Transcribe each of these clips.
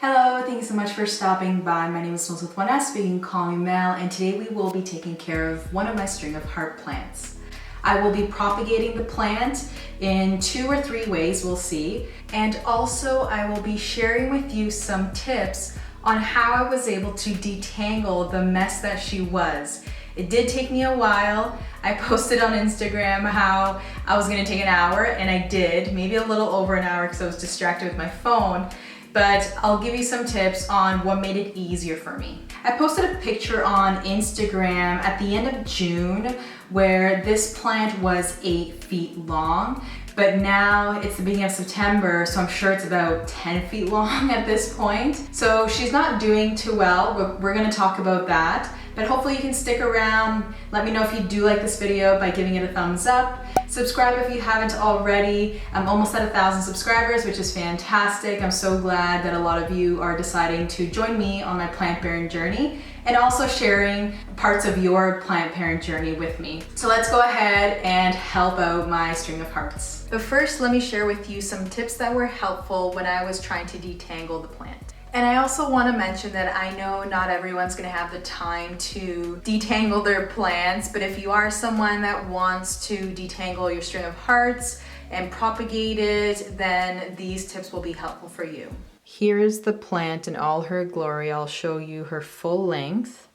Hello, thank you so much for stopping by. My name is Melisa with 1S, but you can call me Mel, and today we will be taking care of one of my string of heart plants. I will be propagating the plant in 2 or 3 ways, we'll see, and also I will be sharing with you some tips on how I was able to detangle the mess that she was. It did take me a while. I posted on Instagram how I was gonna take an hour, and I did, maybe a little over an hour because I was distracted with my phone. But I'll give you some tips on what made it easier for me. I posted a picture on Instagram at the end of June where this plant was 8 feet long, but now it's the beginning of September, so I'm sure it's about 10 feet long at this point. So she's not doing too well. We're gonna talk about that, but hopefully you can stick around. Let me know if you do like this video by giving it a thumbs up. Subscribe if you haven't already. I'm almost at 1,000 subscribers, which is fantastic. I'm so glad that a lot of you are deciding to join me on my plant parent journey and also sharing parts of your plant parent journey with me. So let's go ahead and help out my string of hearts. But first, let me share with you some tips that were helpful when I was trying to detangle the plant. And I also want to mention that I know not everyone's going to have the time to detangle their plants, but if you are someone that wants to detangle your string of hearts and propagate it, then these tips will be helpful for you. Here is the plant in all her glory. I'll show you her full length.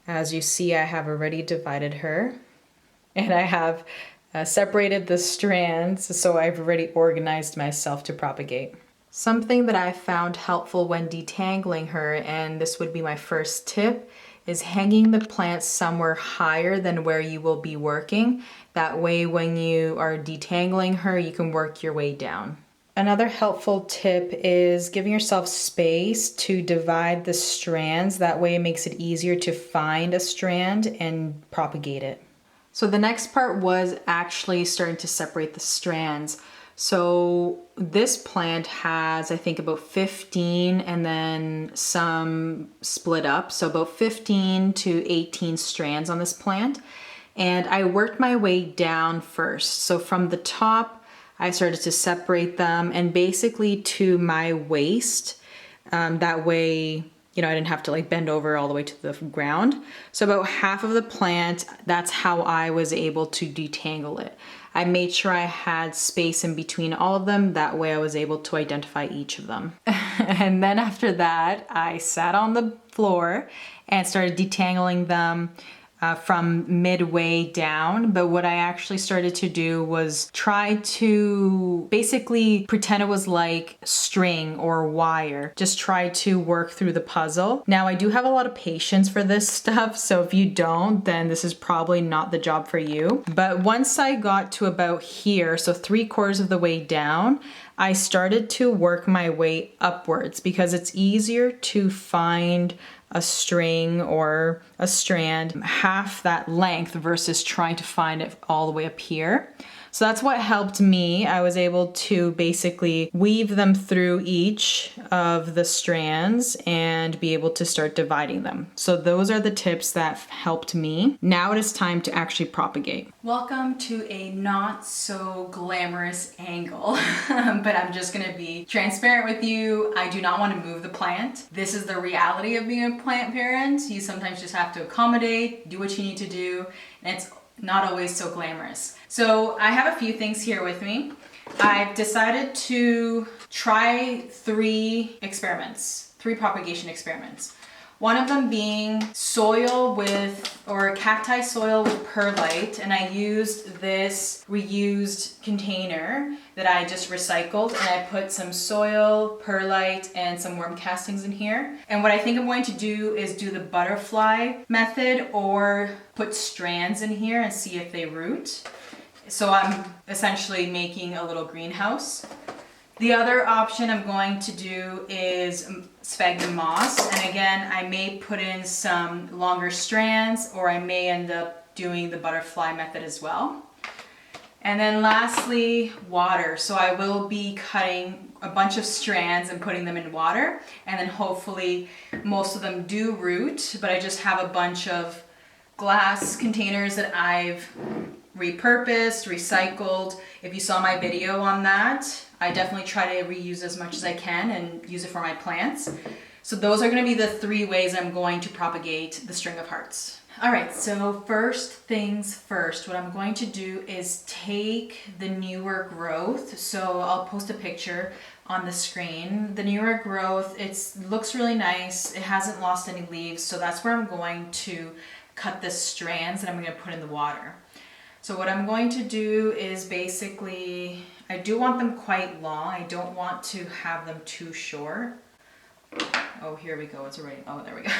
As you see, I have already divided her, and I have separated the strands, so I've already organized myself to propagate. Something that I found helpful when detangling her, and this would be my first tip, is hanging the plant somewhere higher than where you will be working. That way when you are detangling her, you can work your way down. Another helpful tip is giving yourself space to divide the strands. That way it makes it easier to find a strand and propagate it. So the next part was actually starting to separate the strands. So this plant has, I think, about 15 and then some split up. So about 15 to 18 strands on this plant. And I worked my way down first. So from the top, I started to separate them and basically to my waist. That way, I didn't have to bend over all the way to the ground. So about half of the plant, that's how I was able to detangle it. I made sure I had space in between all of them. That way I was able to identify each of them. And then after that, I sat on the floor and started detangling them from midway down. But what I actually started to do was try to basically pretend it was like string or wire. Just try to work through the puzzle. Now I do have a lot of patience for this stuff, so if you don't, then this is probably not the job for you. But once I got to about here, so 3/4 of the way down, I started to work my way upwards because it's easier to find a string or a strand half that length versus trying to find it all the way up here. So that's what helped me. I was able to basically weave them through each of the strands and be able to start dividing them. So those are the tips that helped me. Now it is time to actually propagate. Welcome to a not so glamorous angle, but I'm just gonna be transparent with you. I do not want to move the plant. This is the reality of being a plant parent. You sometimes just have to accommodate, do what you need to do, and it's not always so glamorous. So I have a few things here with me. I've decided to try 3 propagation experiments. One of them being cacti soil with perlite, and I used this reused container that I just recycled, and I put some soil, perlite, and some worm castings in here. And what I think I'm going to do is do the butterfly method or put strands in here and see if they root. So I'm essentially making a little greenhouse. The other option I'm going to do is sphagnum moss, and again, I may put in some longer strands, or I may end up doing the butterfly method as well. And then lastly, water. So I will be cutting a bunch of strands and putting them in water, and then hopefully most of them do root, but I just have a bunch of glass containers that I've repurposed, recycled. If you saw my video on that, I definitely try to reuse as much as I can and use it for my plants. So those are going to be the 3 ways I'm going to propagate the string of hearts. All right, so first things first, what I'm going to do is take the newer growth. So I'll post a picture on the screen. The newer growth, it looks really nice. It hasn't lost any leaves. So that's where I'm going to cut the strands that I'm going to put in the water. So what I'm going to do is basically, I do want them quite long. I don't want to have them too short. Oh, here we go. It's already, oh, there we go.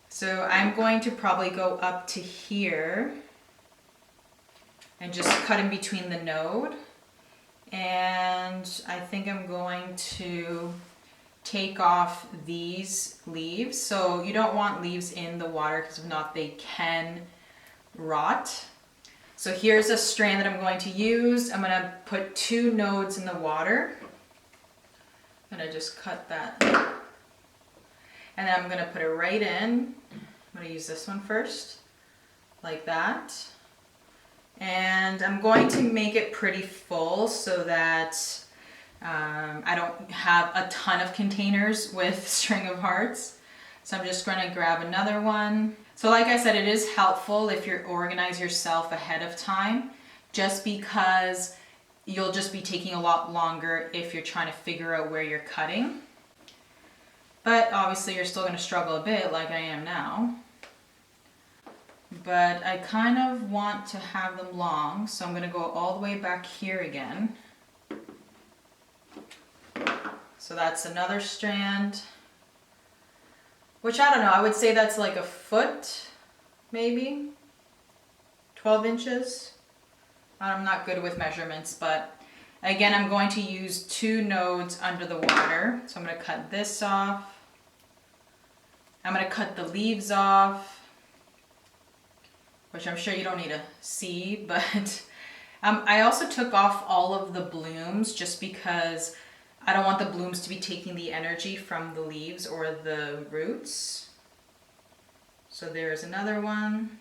So I'm going to probably go up to here and just cut in between the node. And I think I'm going to take off these leaves. So you don't want leaves in the water because if not, they can rot. So here's a strand that I'm going to use. I'm going to put 2 nodes in the water. I'm going to just cut that. And then I'm going to put it right in. I'm going to use this one first, like that. And I'm going to make it pretty full so that I don't have a ton of containers with string of hearts. So I'm just going to grab another one. So like I said, it is helpful if you organize yourself ahead of time, just because you'll just be taking a lot longer if you're trying to figure out where you're cutting. But obviously you're still going to struggle a bit like I am now. But I kind of want to have them long, so I'm going to go all the way back here again. So that's another strand, which I don't know, I would say that's like a foot, maybe 12 inches. I'm not good with measurements, but again, I'm going to use 2 nodes under the water. So I'm going to cut this off. I'm going to cut the leaves off, which I'm sure you don't need to see, but I also took off all of the blooms just because I don't want the blooms to be taking the energy from the leaves or the roots. So there's another one.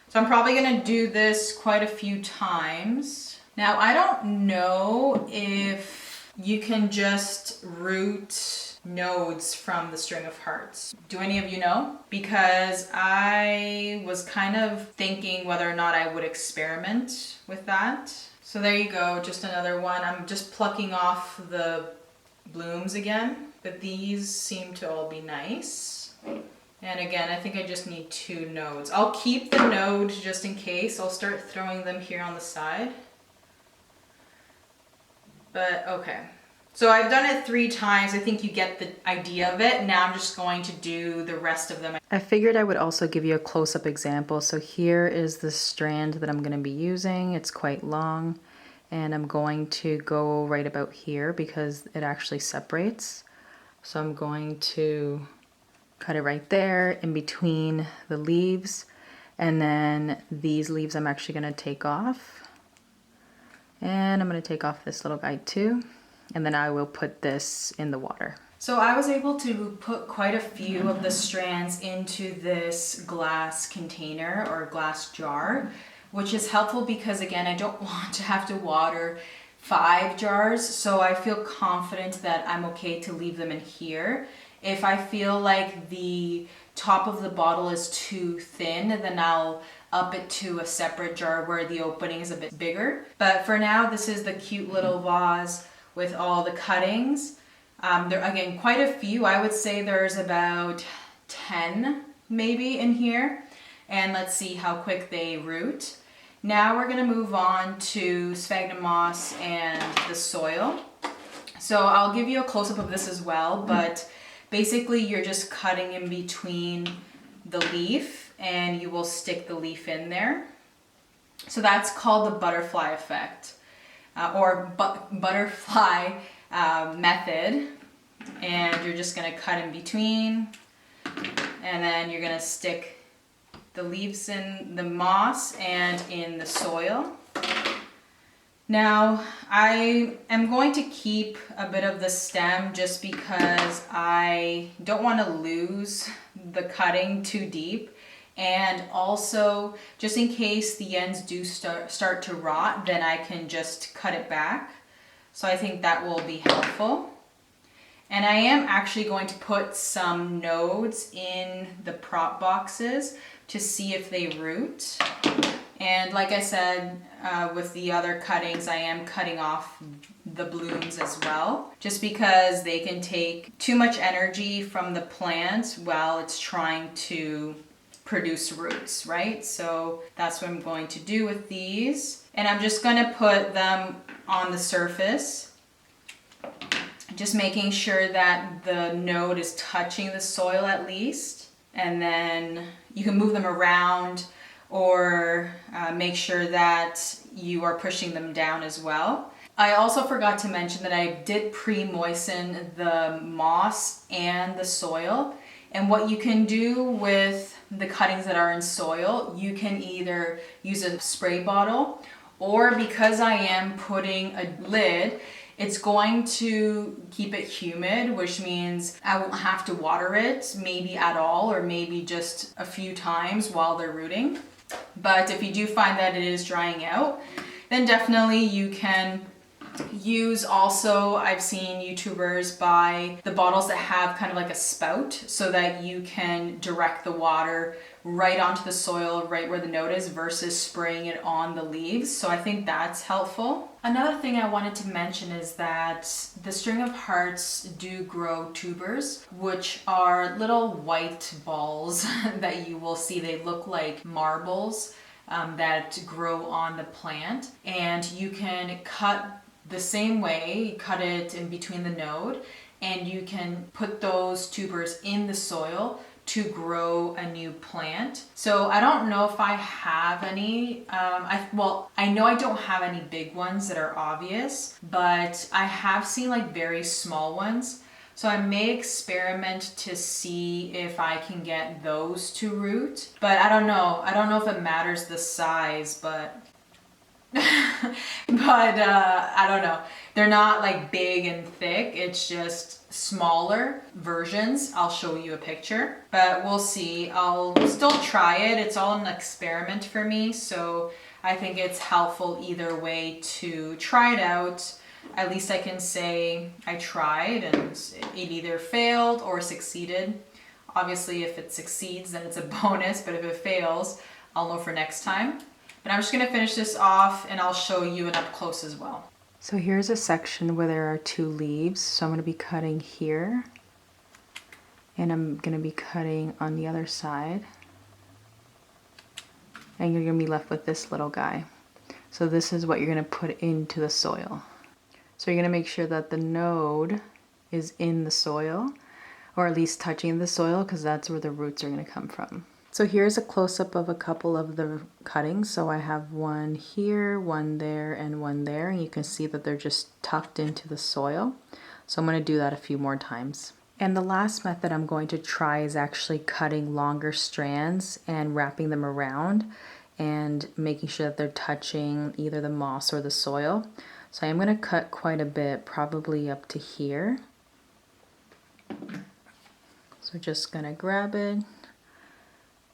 So I'm probably going to do this quite a few times. Now, I don't know if you can just root nodes from the string of hearts. Do any of you know? Because I was kind of thinking whether or not I would experiment with that. So there you go, just another one. I'm just plucking off the blooms again, but these seem to all be nice. And again, I think I just need 2 nodes. I'll keep the node just in case. I'll start throwing them here on the side. But okay. So I've done it 3 times. I think you get the idea of it. Now I'm just going to do the rest of them. I figured I would also give you a close-up example. So here is the strand that I'm going to be using. It's quite long, and I'm going to go right about here because it actually separates. So I'm going to cut it right there in between the leaves, and then these leaves I'm actually going to take off. And I'm going to take off this little guy too. And then I will put this in the water. So I was able to put quite a few of the strands into this glass container or glass jar, which is helpful because again, I don't want to have to water 5 jars. So I feel confident that I'm okay to leave them in here. If I feel like the top of the bottle is too thin, then I'll up it to a separate jar where the opening is a bit bigger. But for now, this is the cute little vase with all the cuttings. There are, again, quite a few. I would say there's about 10 maybe in here. And let's see how quick they root. Now we're gonna move on to sphagnum moss and the soil. So I'll give you a close-up of this as well, but basically you're just cutting in between the leaf and you will stick the leaf in there. So that's called the butterfly effect. Or butterfly method, and you're just going to cut in between, and then you're going to stick the leaves in the moss and in the soil. Now I am going to keep a bit of the stem just because I don't want to lose the cutting too deep, And also, just in case the ends do start to rot, then I can just cut it back. So I think that will be helpful. And I am actually going to put some nodes in the prop boxes to see if they root. And like I said, with the other cuttings, I am cutting off the blooms as well, just because they can take too much energy from the plant while it's trying to produce roots, right? So that's what I'm going to do with these. And I'm just going to put them on the surface, just making sure that the node is touching the soil at least. And then you can move them around or make sure that you are pushing them down as well. I also forgot to mention that I did pre-moisten the moss and the soil. And what you can do with the cuttings that are in soil, you can either use a spray bottle, or because I am putting a lid, it's going to keep it humid, which means I won't have to water it maybe at all, or maybe just a few times while they're rooting. But if you do find that it is drying out, then definitely you can use also, I've seen YouTubers buy the bottles that have kind of like a spout so that you can direct the water right onto the soil, right where the node is, versus spraying it on the leaves. So I think that's helpful. Another thing I wanted to mention is that the string of hearts do grow tubers, which are little white balls that you will see. They look like marbles that grow on the plant, and you can cut the same way, cut it in between the node, and you can put those tubers in the soil to grow a new plant. So I don't know if I have any, I know I don't have any big ones that are obvious, but I have seen like very small ones. So I may experiment to see if I can get those to root, but I don't know. I don't know if it matters the size, but I don't know. They're not like big and thick. It's just smaller versions. I'll show you a picture, but we'll see. I'll still try it. It's all an experiment for me. So I think it's helpful either way to try it out. At least I can say I tried and it either failed or succeeded. Obviously, if it succeeds, then it's a bonus, but if it fails, I'll know for next time. But I'm just gonna finish this off and I'll show you it up close as well. So here's a section where there are 2 leaves. So I'm gonna be cutting here, and I'm gonna be cutting on the other side. And you're gonna be left with this little guy. So this is what you're gonna put into the soil. So you're gonna make sure that the node is in the soil, or at least touching the soil, because that's where the roots are gonna come from. So here's a close-up of a couple of the cuttings. So I have one here, one there, and one there. And you can see that they're just tucked into the soil. So I'm going to do that a few more times. And the last method I'm going to try is actually cutting longer strands and wrapping them around and making sure that they're touching either the moss or the soil. So I'm going to cut quite a bit, probably up to here. So just going to grab it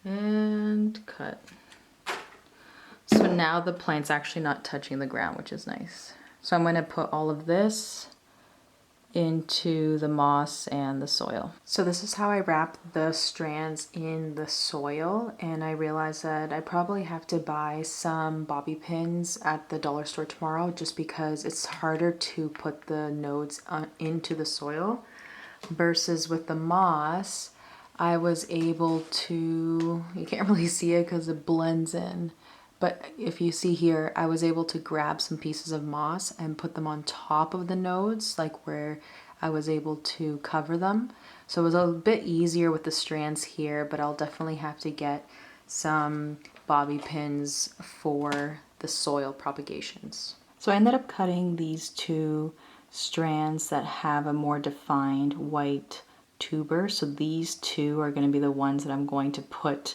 and cut. So now the plant's actually not touching the ground, which is nice. So I'm going to put all of this into the moss and the soil. So this is how I wrap the strands in the soil, and I realized that I probably have to buy some bobby pins at the dollar store tomorrow, just because it's harder to put the nodes into the soil versus with the moss. I was able to, you can't really see it because it blends in, but if you see here, I was able to grab some pieces of moss and put them on top of the nodes, like where I was able to cover them. So it was a bit easier with the strands here, but I'll definitely have to get some bobby pins for the soil propagations. So I ended up cutting these 2 strands that have a more defined white tuber. So these 2 are going to be the ones that I'm going to put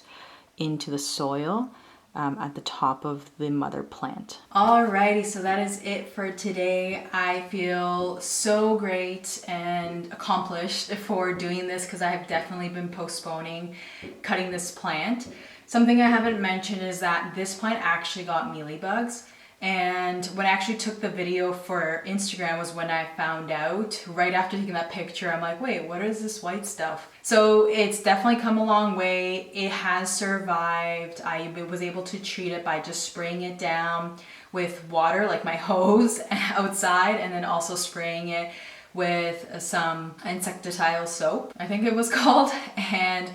into the soil at the top of the mother plant. Alrighty, so that is it for today. I feel so great and accomplished for doing this, because I have definitely been postponing cutting this plant. Something I haven't mentioned is that this plant actually got mealybugs. And when I actually took the video for Instagram was when I found out. Right after taking that picture, I'm like, wait, what is this white stuff? So it's definitely come a long way. It has survived. I was able to treat it by just spraying it down with water, like my hose outside, and then also spraying it with some insecticidal soap, I think it was called. And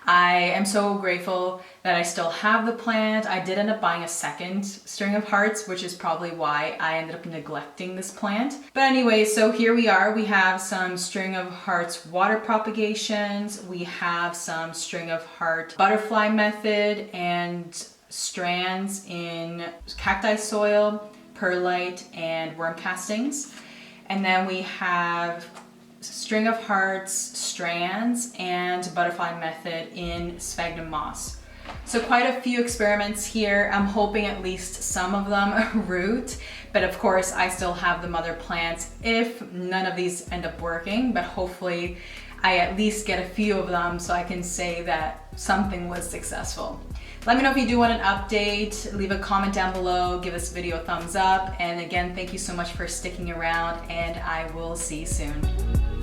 I am so grateful that I still have the plant. I did end up buying a second string of hearts, which is probably why I ended up neglecting this plant. But anyway, so here we are. We have some string of hearts water propagations. We have some string of heart butterfly method and strands in cacti soil, perlite, and worm castings. And then we have string of hearts, strands, and butterfly method in sphagnum moss. So quite a few experiments here. I'm hoping at least some of them root, but of course I still have the mother plants if none of these end up working, but hopefully I at least get a few of them so I can say that something was successful. Let me know if you do want an update. Leave a comment down below, give this video a thumbs up, and again, thank you so much for sticking around, and I will see you soon.